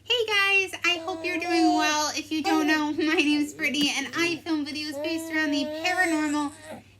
Hey guys, I hope you're doing well. If you don't know, my name is Brittany and I film videos based around the paranormal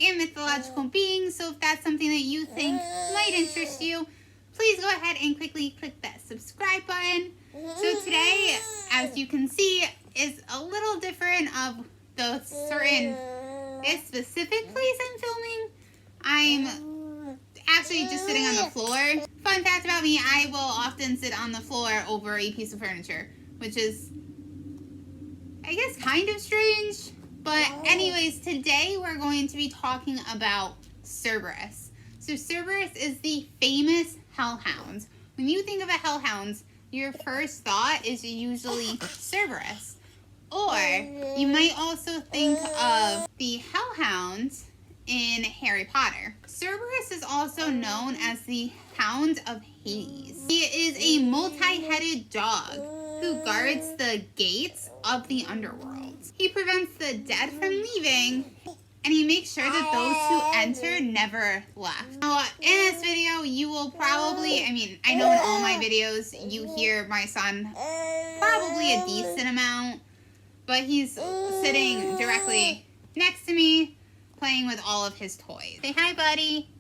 and mythological beings. So if that's something that you think might interest you, please go ahead and quickly click that subscribe button. So today, as you can see, is a little different of the this specific place I'm filming. I'm actually just sitting on the floor. Fun fact about me, I will often sit on the floor over a piece of furniture, which is, I guess, kind of strange. But anyways, today we're going to be talking about Cerberus. So Cerberus is the famous hellhound. When you think of a hellhound, your first thought is usually Cerberus. Or you might also think of the hellhound in Harry Potter. Cerberus is also known as the Hound of Hades. He is a multi-headed dog who guards the gates of the underworld. He prevents the dead from leaving, and he makes sure that those who enter never left. Now, in this video, you will probably, I know in all my videos, you hear my son probably a decent amount, but he's sitting directly next to me, playing with all of his toys. Say hi, buddy.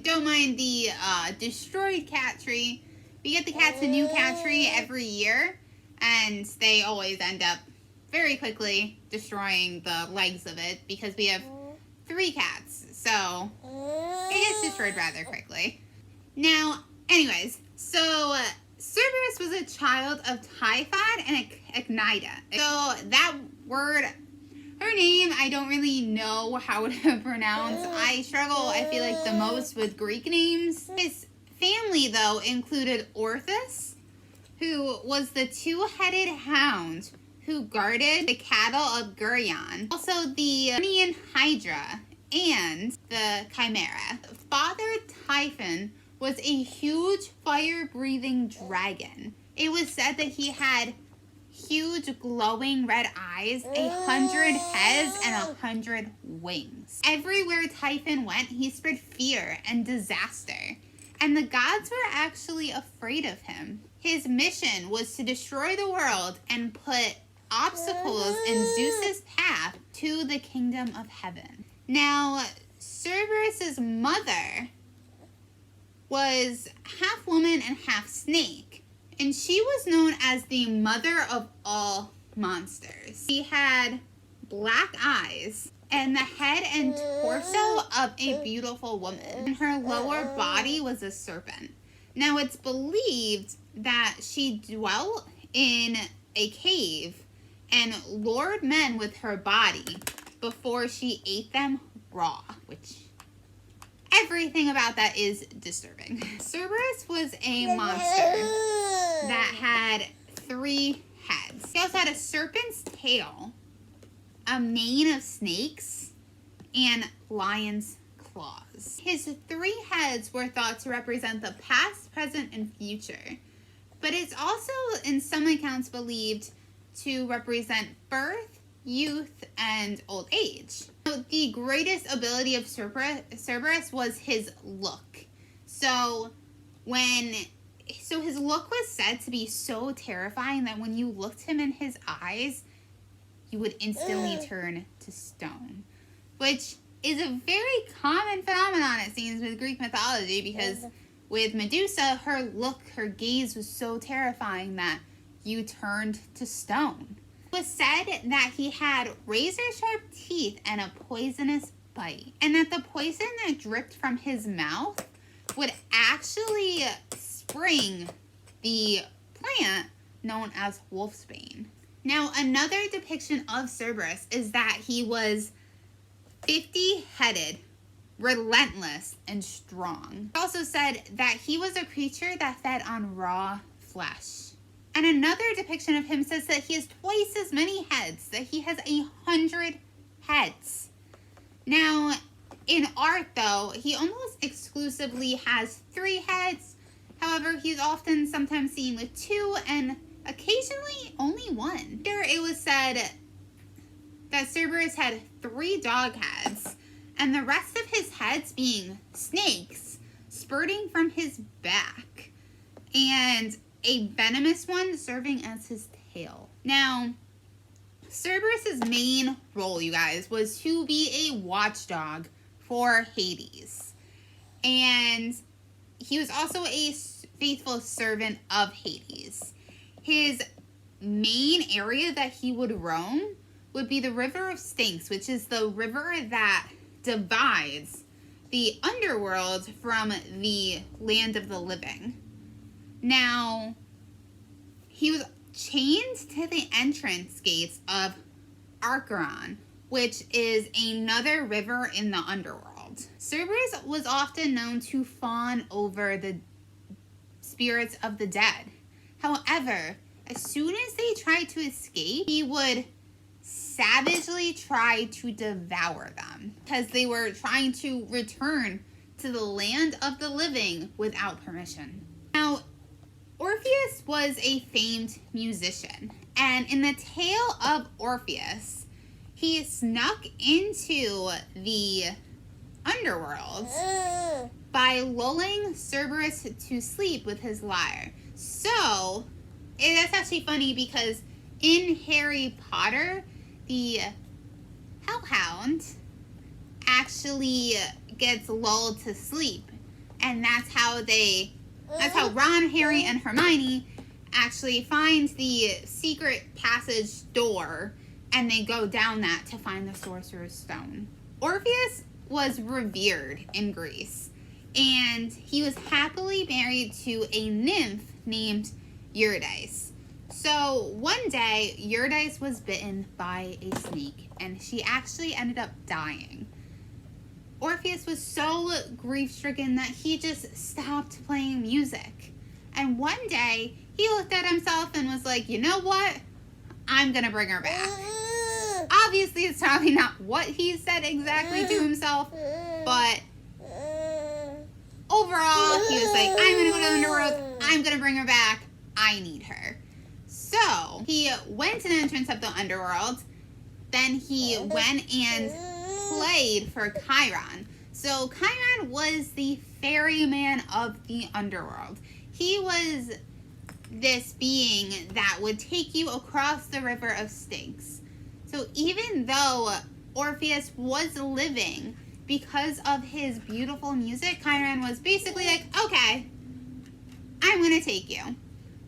Don't mind the destroyed cat tree. We get the cats a new cat tree every year, and they always end up very quickly destroying the legs of it because we have 3 cats, so it gets destroyed rather quickly. Now, anyways, so Cerberus was a child of Typhon and Ignita. So that word, her name, I don't really know how to pronounce. I struggle, I feel like, the most with Greek names. His family, though, included Orthus, who was the 2-headed hound who guarded the cattle of Geryon. Also the Ionian Hydra and the Chimera. Father Typhon was a huge fire-breathing dragon. It was said that he had huge glowing red eyes, 100 heads, and 100 wings. Everywhere Typhon went, he spread fear and disaster, and the gods were actually afraid of him. His mission was to destroy the world and put obstacles in Zeus's path to the kingdom of heaven. Now, Cerberus's mother was half woman and half snake, and she was known as the mother of all monsters. She had black eyes and the head and torso of a beautiful woman, and her lower body was a serpent. Now, it's believed that she dwelt in a cave and lured men with her body before she ate them raw, which everything about that is disturbing. Cerberus was a monster that had 3 heads. He also had a serpent's tail, a mane of snakes, and lion's claws. His 3 heads were thought to represent the past, present, and future, but it's also, in some accounts, believed to represent birth, youth, and old age. So the greatest ability of Cerberus was his look. So his look was said to be so terrifying that when you looked him in his eyes, you would instantly turn to stone, which is a very common phenomenon, it seems, with Greek mythology, because with Medusa, her gaze was so terrifying that you turned to stone. It was said that he had razor-sharp teeth and a poisonous bite, and that the poison that dripped from his mouth would actually spring the plant known as wolfsbane. Now, another depiction of Cerberus is that he was 50-headed, relentless, and strong. It also said that he was a creature that fed on raw flesh. And another depiction of him says that he has twice as many heads, that he has 100 heads. Now, in art, though, he almost exclusively has 3 heads. However, he's often sometimes seen with 2 and occasionally only 1. Here it was said that Cerberus had 3 dog heads, and the rest of his heads being snakes spurting from his back, and a venomous one serving as his tail. Now, Cerberus's main role, you guys, was to be a watchdog for Hades. And he was also a faithful servant of Hades. His main area that he would roam would be the River of Styx, which is the river that divides the underworld from the land of the living. Now, he was chained to the entrance gates of Acheron, which is another river in the underworld. Cerberus was often known to fawn over the spirits of the dead. However, as soon as they tried to escape, he would savagely try to devour them because they were trying to return to the land of the living without permission. Now, Orpheus was a famed musician, and in the tale of Orpheus, he snuck into the underworld by lulling Cerberus to sleep with his lyre. So, that's actually funny because in Harry Potter, the Hellhound actually gets lulled to sleep, and that's how Ron, Harry, and Hermione actually find the secret passage door, and they go down that to find the Sorcerer's Stone. Orpheus was revered in Greece, and he was happily married to a nymph named Eurydice. So one day, Eurydice was bitten by a snake, and she actually ended up dying. Orpheus was so grief-stricken that he just stopped playing music. And one day, he looked at himself and was like, you know what? I'm gonna bring her back. Obviously, it's probably not what he said exactly to himself, but overall, he was like, I'm gonna go to the underworld, I'm gonna bring her back, I need her. So, he went to the entrance of the underworld, then he went and played for Chiron. So, Chiron was the ferryman of the underworld. He was this being that would take you across the river of Styx. So, even though Orpheus was living, because of his beautiful music, Chiron was basically like, okay, I'm going to take you.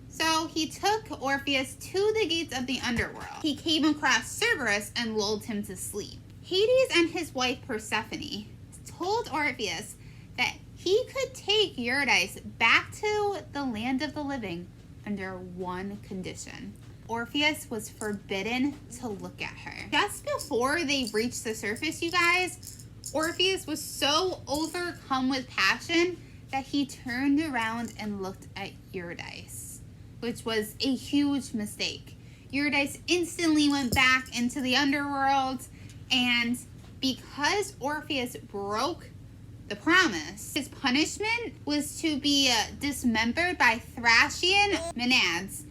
So he took Orpheus to the gates of the underworld. He came across Cerberus and lulled him to sleep. Hades and his wife Persephone told Orpheus that he could take Eurydice back to the land of the living under one condition. Orpheus was forbidden to look at her. Just before they reached the surface, you guys, Orpheus was so overcome with passion that he turned around and looked at Eurydice, which was a huge mistake. Eurydice instantly went back into the underworld, and because Orpheus broke the promise, his punishment was to be dismembered by Thracian Maenads,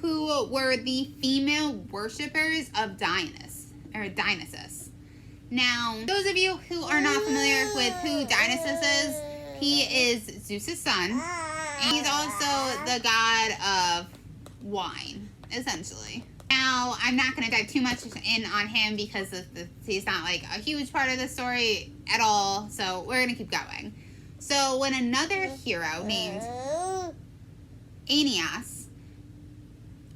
who were the female worshippers of Dionysus. Now, those of you who are not familiar with who Dionysus is, he is Zeus's son, and he's also the god of wine, essentially. Now, I'm not going to dive too much in on him because he's not like a huge part of the story at all, so we're going to keep going. So, when another hero named Aeneas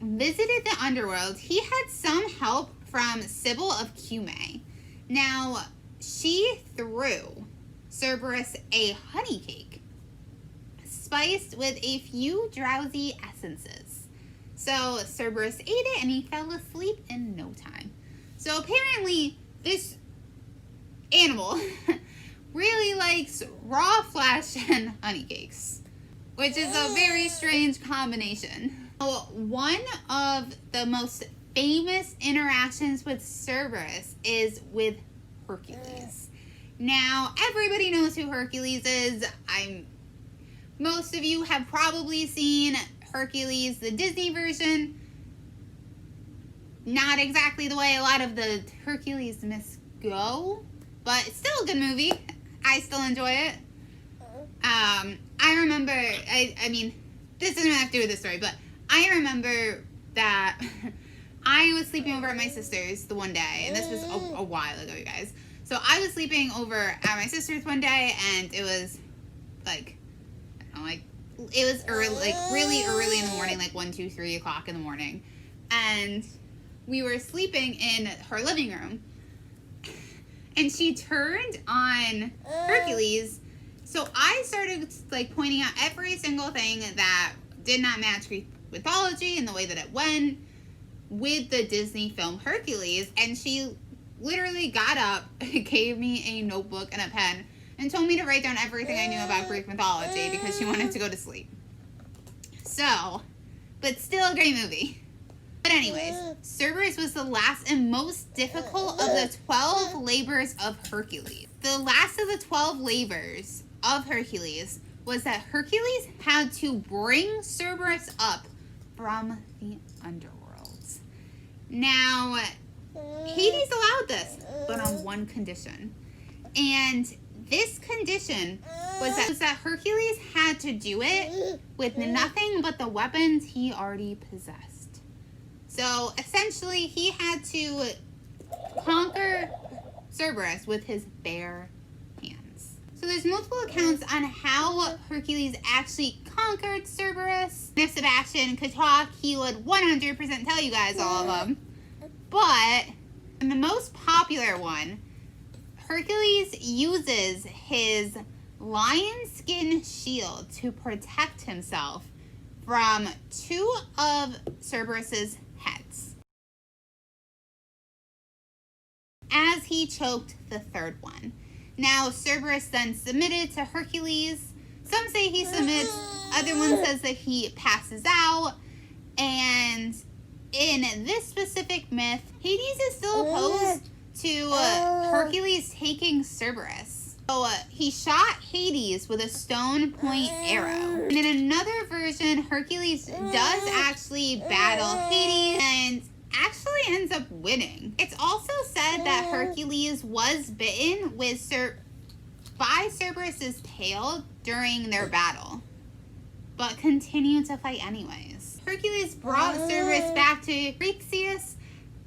visited the underworld, he had some help from Sybil of Cumae. Now, she threw Cerberus a honey cake spiced with a few drowsy essences. So Cerberus ate it and he fell asleep in no time. So apparently this animal really likes raw flesh and honey cakes, which is a very strange combination. One of the most famous interactions with Cerberus is with Hercules. Now, everybody knows who Hercules is. Most of you have probably seen Hercules, the Disney version. not exactly the way a lot of the Hercules myths go, but it's still a good movie. I still enjoy it. I remember, I mean, this doesn't have to do with this story, but I remember that I was sleeping over at my sister's the one day, and this was a while ago, you guys. So I was sleeping over at my sister's one day, and it was like, I don't know, like, it was early, like really early in the morning, like 1, 2, 3 o'clock in the morning. And we were sleeping in her living room, and she turned on Hercules. So I started like pointing out every single thing that did not match Greek mythology and the way that it went with the Disney film Hercules. And she literally got up, gave me a notebook and a pen, and told me to write down everything I knew about Greek mythology because she wanted to go to sleep. So, but still a great movie. But anyways, Cerberus was the last and most difficult of the 12 labors of Hercules. The last of the 12 labors of Hercules was that Hercules had to bring Cerberus up from the underworld. Now, Hades allowed this, but on one condition. And this condition was that Hercules had to do it with nothing but the weapons he already possessed. So essentially, he had to conquer Cerberus with his bare hands. So there's multiple accounts on how Hercules actually conquered Cerberus. If Sebastian could talk, he would 100% tell you guys all of them. But in the most popular one, Hercules uses his lion skin shield to protect himself from 2 of Cerberus's heads, as he choked the 3rd one. Now, Cerberus then submitted to Hercules. Some say he submits, other one says that he passes out, and in this specific myth, Hades is still opposed to Hercules taking Cerberus. So he shot Hades with a stone point arrow. And in another version, Hercules does actually battle Hades and actually ends up winning. It's also said that Hercules was bitten by Cerberus's tail during their battle, but continued to fight anyways. Hercules brought Cerberus back to Eurystheus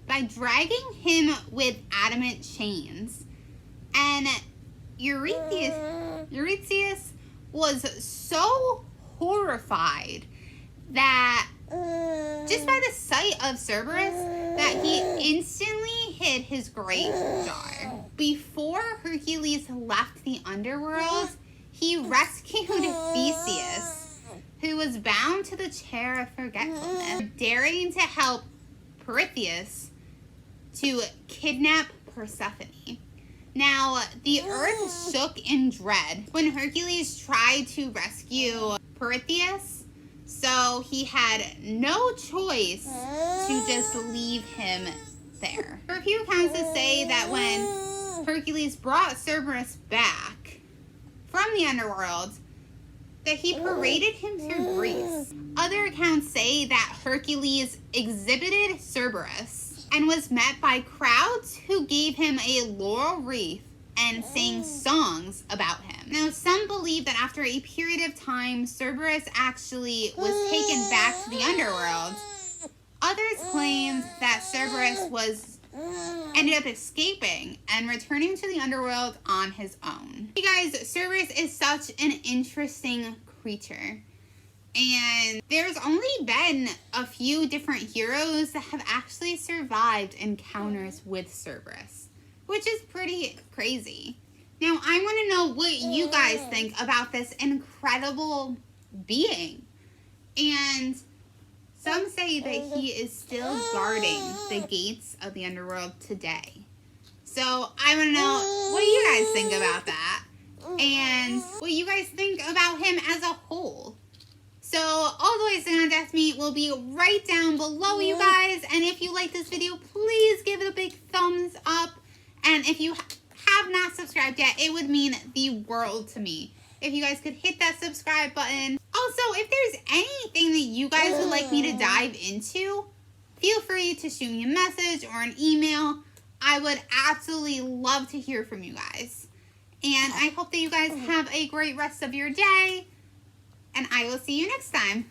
by dragging him with adamant chains. And Eurystheus was so horrified that just by the sight of Cerberus that he instantly hid his great jar. Before Hercules left the underworld, he rescued Theseus, who was bound to the chair of forgetfulness, daring to help Pirithous to kidnap Persephone. Now, the earth shook in dread when Hercules tried to rescue Pirithous, so he had no choice to just leave him there. There are a few accounts that say that when Hercules brought Cerberus back from the underworld, that he paraded him through Greece. Other accounts say that Hercules exhibited Cerberus and was met by crowds who gave him a laurel wreath and sang songs about him. Now, some believe that after a period of time, Cerberus actually was taken back to the underworld. Others claimed that Cerberus ended up escaping and returning to the underworld on his own. You guys, Cerberus is such an interesting creature. And there's only been a few different heroes that have actually survived encounters with Cerberus, which is pretty crazy. Now, I want to know what you guys think about this incredible being. And some say that he is still guarding the gates of the underworld today. So I want to know, what do you guys think about that? And what you guys think about him as a whole. So all the ways to contact me will be right down below, you guys. And if you like this video, please give it a big thumbs up. And if you have not subscribed yet, it would mean the world to me if you guys could hit that subscribe button. Also, if there's anything that you guys would like me to dive into, feel free to shoot me a message or an email. I would absolutely love to hear from you guys. And I hope that you guys have a great rest of your day. And I will see you next time.